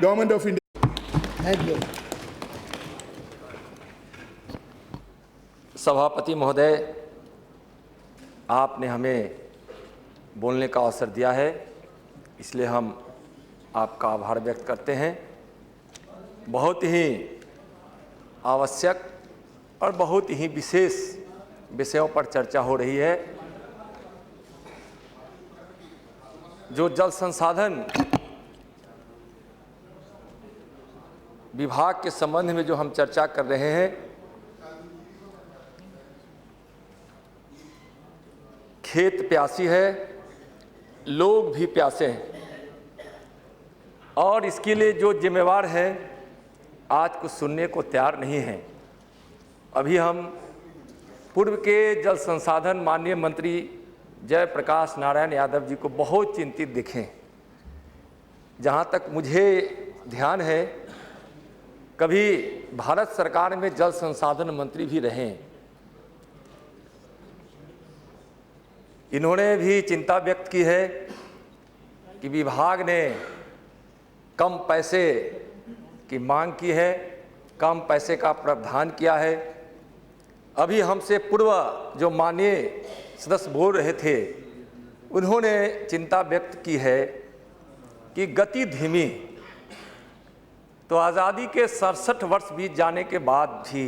Government of India. सभापति महोदय, आपने हमें बोलने का अवसर दिया है, इसलिए हम आपका आभार व्यक्त करते हैं। बहुत ही आवश्यक और बहुत ही विशेष विषयों पर चर्चा हो रही है। जो जल संसाधन विभाग के संबंध में जो हम चर्चा कर रहे हैं, खेत प्यासी है, लोग भी प्यासे हैं, और इसके लिए जो जिम्मेवार है आज कुछ सुनने को तैयार नहीं है। अभी हम पूर्व के जल संसाधन माननीय मंत्री जयप्रकाश नारायण यादव जी को बहुत चिंतित दिखे। जहाँ तक मुझे ध्यान है, कभी भारत सरकार में जल संसाधन मंत्री भी रहे। इन्होंने भी चिंता व्यक्त की है कि विभाग ने कम पैसे की मांग की है, कम पैसे का प्रावधान किया है। अभी हमसे पूर्व जो माननीय सदस्य बोल रहे थे, उन्होंने चिंता व्यक्त की है कि गति धीमी। तो आज़ादी के 67 वर्ष बीत जाने के बाद भी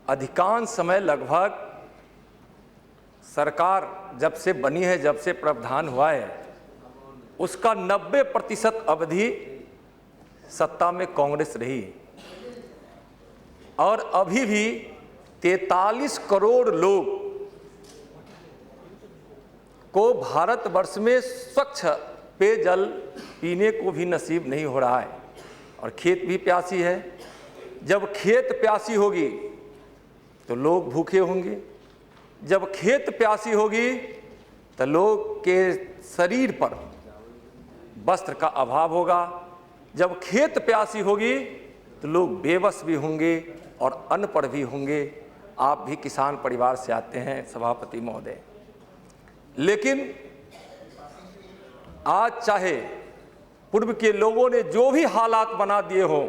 अधिकांश समय लगभग सरकार जब से बनी है, जब से प्रावधान हुआ है, उसका 90% अवधि सत्ता में कांग्रेस रही। और अभी भी 43 करोड़ लोग को भारतवर्ष में स्वच्छ पेयजल पीने को भी नसीब नहीं हो रहा है, और खेत भी प्यासी है। जब खेत प्यासी होगी तो लोग भूखे होंगे, जब खेत प्यासी होगी तो लोग के शरीर पर वस्त्र का अभाव होगा, जब खेत प्यासी होगी तो लोग बेबस भी होंगे और अनपढ़ भी होंगे। आप भी किसान परिवार से आते हैं सभापति महोदय, लेकिन आज चाहे पूर्व के लोगों ने जो भी हालात बना दिए हों,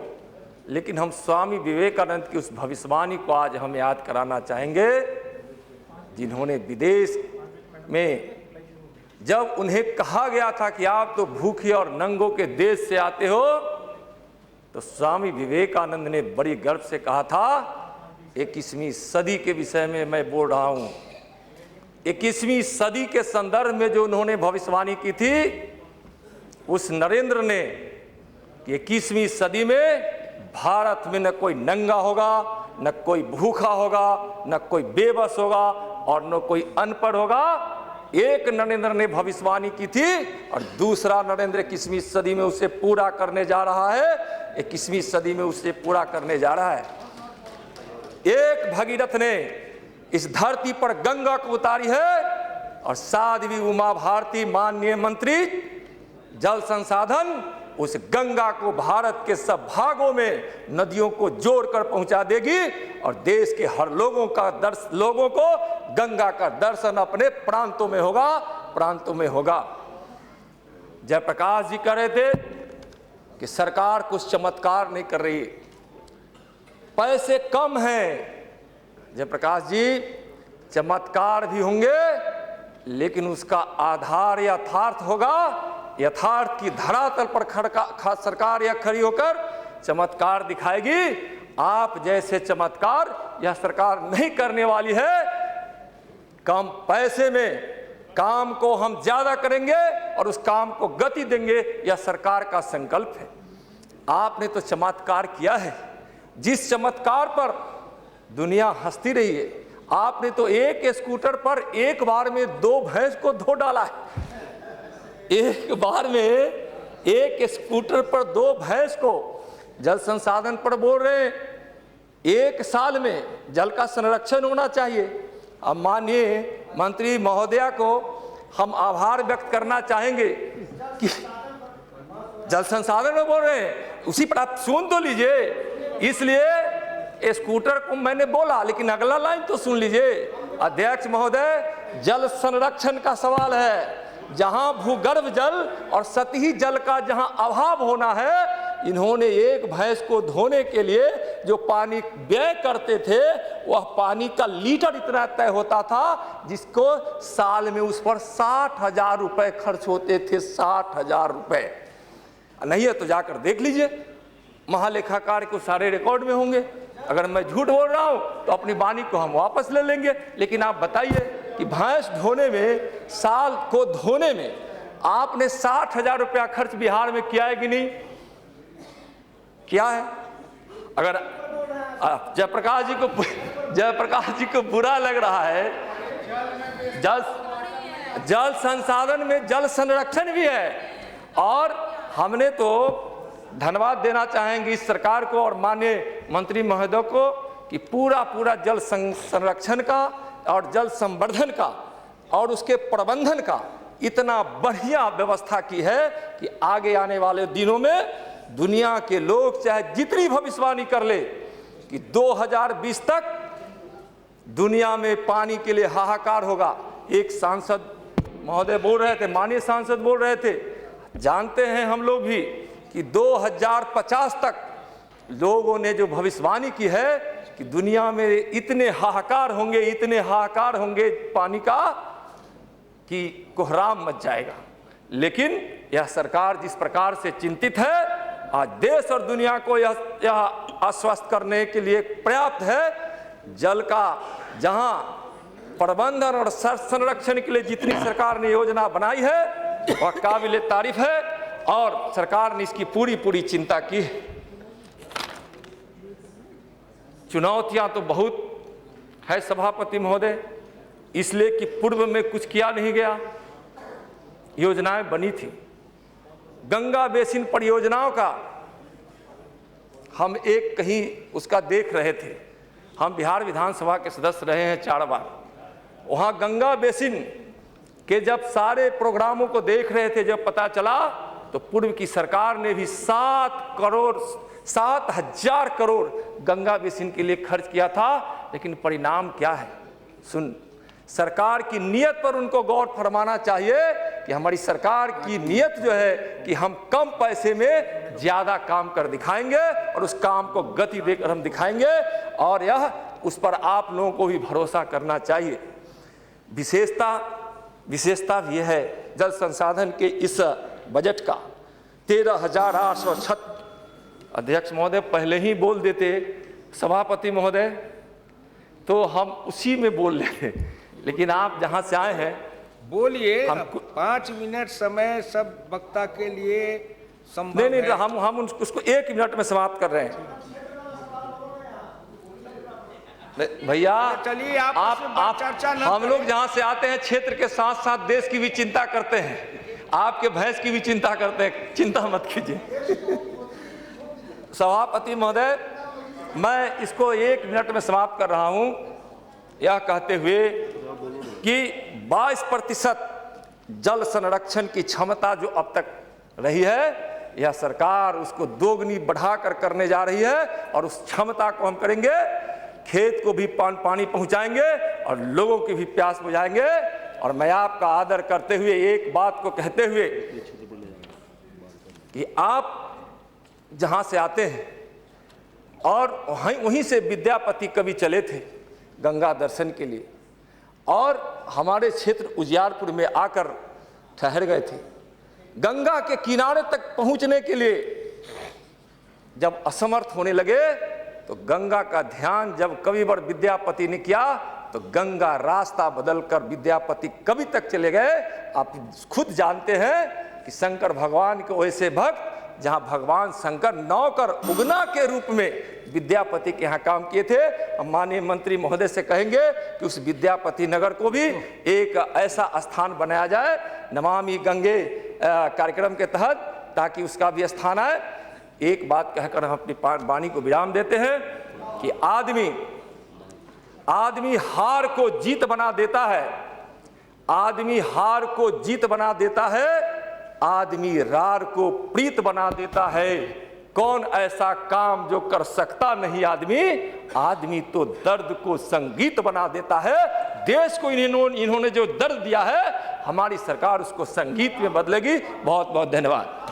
लेकिन हम स्वामी विवेकानंद की उस भविष्यवाणी को आज हम याद कराना चाहेंगे, जिन्होंने विदेश में जब उन्हें कहा गया था कि आप तो भूखे और नंगों के देश से आते हो, तो स्वामी विवेकानंद ने बड़ी गर्व से कहा था, 21वीं सदी के विषय में मैं बोल रहा हूं। 21वीं सदी के संदर्भ में जो उन्होंने भविष्यवाणी की थी, उस नरेंद्र ने 21वीं सदी में भारत में न कोई नंगा होगा, न कोई भूखा होगा, न कोई बेबस होगा, और न कोई अनपढ़ होगा। एक नरेंद्र ने भविष्यवाणी की थी और दूसरा नरेंद्र 21वीं सदी में उसे पूरा करने जा रहा है। 21वीं सदी में उसे पूरा करने जा रहा है। एक भगीरथ ने इस धरती पर गंगा को उतारी है, और साध्वी उमा भारती माननीय मंत्री जल संसाधन उस गंगा को भारत के सब भागों में नदियों को जोड़कर पहुंचा देगी, और देश के हर लोगों को गंगा का दर्शन अपने प्रांतों में होगा। जयप्रकाश जी कह रहे थे कि सरकार कुछ चमत्कार नहीं कर रही, पैसे कम हैं। जयप्रकाश जी, चमत्कार भी होंगे, लेकिन उसका आधार यथार्थ होगा। यथार्थ की धरातल पर सरकार या खड़ी होकर चमत्कार दिखाएगी। आप जैसे चमत्कार यह सरकार नहीं करने वाली है। कम पैसे में काम को हम ज्यादा करेंगे और उस काम को गति देंगे, यह सरकार का संकल्प है। आपने तो चमत्कार किया है, जिस चमत्कार पर दुनिया हंसती रही है। आपने तो एक स्कूटर पर एक बार में 2 भैंस को धो डाला है। एक बार में एक स्कूटर पर 2 भैंस को। जल संसाधन पर बोल रहे हैं, 1 साल में जल का संरक्षण होना चाहिए। अब माननीय मंत्री महोदया को हम आभार व्यक्त करना चाहेंगे कि जल संसाधन में बोल रहे हैं, उसी पर आप सुन तो लीजिए। इसलिए स्कूटर को मैंने बोला, लेकिन अगला लाइन तो सुन लीजिए। अध्यक्ष महोदय, जल संरक्षण का सवाल है। जहां भूगर्भ जल और सतही जल का जहां अभाव होना है, इन्होंने एक भैंस को धोने के लिए जो पानी व्यय करते थे वह पानी का लीटर इतना तय होता था जिसको साल में उस पर 60,000 रुपए खर्च होते थे। 60,000 रुपए नहीं है तो जाकर देख लीजिए, महालेखाकार को सारे रिकॉर्ड में होंगे। अगर मैं झूठ बोल रहा हूं तो अपनी वाणी को हम वापस ले लेंगे। लेकिन आप बताइए कि भैंस धोने में, साल को धोने में आपने 60,000 रुपया खर्च बिहार में किया है कि नहीं किया है? अगर जयप्रकाश जी को बुरा लग रहा है, जल संसाधन में जल संरक्षण भी है। और हमने तो धन्यवाद देना चाहेंगे इस सरकार को और माननीय मंत्री महोदय को कि पूरा जल संरक्षण का और जल संवर्धन का और उसके प्रबंधन का इतना बढ़िया व्यवस्था की है कि आगे आने वाले दिनों में दुनिया के लोग चाहे जितनी भविष्यवाणी कर ले कि 2020 तक दुनिया में पानी के लिए हाहाकार होगा। एक सांसद महोदय बोल रहे थे, माननीय सांसद बोल रहे थे, जानते हैं हम लोग भी कि 2050 तक लोगों ने जो भविष्यवाणी की है कि दुनिया में इतने हाहाकार होंगे पानी का कि कोहराम मच जाएगा। लेकिन यह सरकार जिस प्रकार से चिंतित है, आज देश और दुनिया को यह आश्वस्त करने के लिए पर्याप्त है। जल का जहां प्रबंधन और संरक्षण के लिए जितनी सरकार ने योजना बनाई है वह काबिले तारीफ है और सरकार ने इसकी पूरी चिंता की है। चुनौतियां तो बहुत है सभापति महोदय, इसलिए कि पूर्व में कुछ किया नहीं गया। योजनाएं बनी थी, गंगा बेसिन परियोजनाओं का हम एक कहीं उसका देख रहे थे। हम बिहार विधानसभा के सदस्य रहे हैं 4 बार। वहां गंगा बेसिन के जब सारे प्रोग्रामों को देख रहे थे, जब पता चला तो पूर्व की सरकार ने भी 7,000 करोड़ गंगा बेसिन के लिए खर्च किया था। लेकिन परिणाम क्या है? सरकार की नीयत पर उनको गौर फरमाना चाहिए कि हमारी सरकार की नीयत जो है कि हम कम पैसे में ज्यादा काम कर दिखाएंगे और उस काम को गति देकर हम दिखाएंगे, और यह उस पर आप लोगों को भी भरोसा करना चाहिए। विशेषता भी है जल संसाधन के इस बजट का 13,806। अध्यक्ष महोदय पहले ही बोल देते सभापति महोदय तो हम उसी में बोल लेते, लेकिन आप जहां से आए हैं बोलिए। 5 मिनट समय सब वक्ता के लिए संभव नहीं, हम उसको 1 मिनट में समाप्त कर रहे हैं। भैया चलिए आप चर्चा न हम लोग जहां से आते हैं क्षेत्र के साथ साथ देश की भी चिंता करते हैं, आपके भैंस की भी चिंता करते हैं, चिंता मत कीजिए। सभापति महोदय मैं इसको 1 मिनट में समाप्त कर रहा हूं, यह कहते हुए कि 22% जल संरक्षण की क्षमता जो अब तक रही है, यह सरकार उसको दोगुनी बढ़ाकर करने जा रही है और उस क्षमता को हम करेंगे, खेत को भी पानी पहुंचाएंगे और लोगों की भी प्यास बुझाएंगे। और मैं आपका आदर करते हुए एक बात को कहते हुए कि आप जहां से आते हैं और वहीं से विद्यापति कवि चले थे गंगा दर्शन के लिए और हमारे क्षेत्र उजियारपुर में आकर ठहर गए थे। गंगा के किनारे तक पहुंचने के लिए जब असमर्थ होने लगे तो गंगा का ध्यान जब कविवर विद्यापति ने किया तो गंगा रास्ता बदलकर विद्यापति कवि तक चले गए। आप खुद जानते हैं कि शंकर भगवान के वैसे भक्त जहां भगवान शंकर नौकर उगना के रूप में विद्यापति के यहाँ काम किए थे। हम माननीय मंत्री महोदय से कहेंगे कि उस विद्यापति नगर को भी एक ऐसा स्थान बनाया जाए नमामि गंगे कार्यक्रम के तहत, ताकि उसका भी स्थान आए। एक बात कहकर हम अपनी वाणी को विराम देते हैं कि आदमी हार को जीत बना देता है, आदमी हार को जीत बना देता है, आदमी रार को प्रीत बना देता है। कौन ऐसा काम जो कर सकता नहीं आदमी तो दर्द को संगीत बना देता है। देश को इन्होंने जो दर्द दिया है, हमारी सरकार उसको संगीत में बदलेगी। बहुत बहुत धन्यवाद।